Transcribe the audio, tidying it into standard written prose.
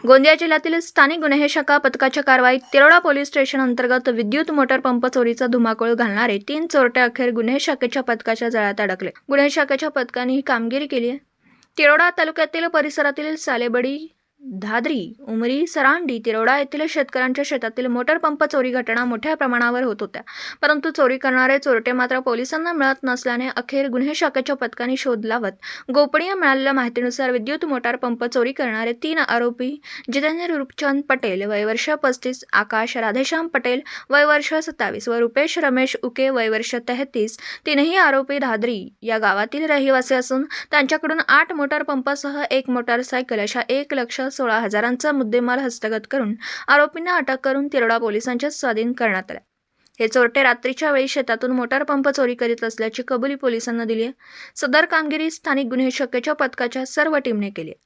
गोंदिया जिल्ह्यातील स्थानिक गुन्हे शाखा पथकाच्या कारवाईत तिरोडा पोलीस स्टेशन अंतर्गत विद्युत मोटर पंप चोरीचा धुमाकूळ घालणारे 3 चोरटे अखेर गुन्हे शाखेच्या पथकाच्या जाळ्यात अडकले। गुन्हे शाखेच्या पथकाने ही कामगिरी केली आहे। तिरोडा तालुक्यातील परिसरातील सालेबडी, धादरी, उमरी, सरांडी, तिरोडा येथील शेतकऱ्यांच्या शेतातील मोटर पंप चोरी घटना मोठ्या प्रमाणावर होत होत्या, परंतु चोरी करणारे चोरटे मात्र पोलिसांना मिळत नसल्याने अखेर गुन्हे शाखेच्या पथकाने शोध लावत गोपनीय मिळालेल्या माहितीनुसार विद्युत मोटार पंप चोरी करणारे 3 आरोपी जितेंद्र रूपचंद पटेल वय वर्ष 35, आकाश राधेश्याम पटेल वय वर्ष 27 व रुपेश रमेश उके वय वर्ष 33, तीनही आरोपी धादरी या गावातील रहिवासी असून त्यांच्याकडून 8 मोटार पंपासह 1 मोटारसायकल अशा 1,16,000चा मुद्देमाल हस्तगत करून आरोपींना अटक करून तिरोडा पोलिसांच्या स्वाधीन करण्यात आले। हे चोरटे रात्रीच्या वेळी शेतातून मोटार पंप चोरी करीत असल्याची कबुली पोलिसांना दिली आहे। सदर कामगिरी स्थानिक गुन्हे शाखेच्या पथकाच्या सर्व टीमने केली आहे।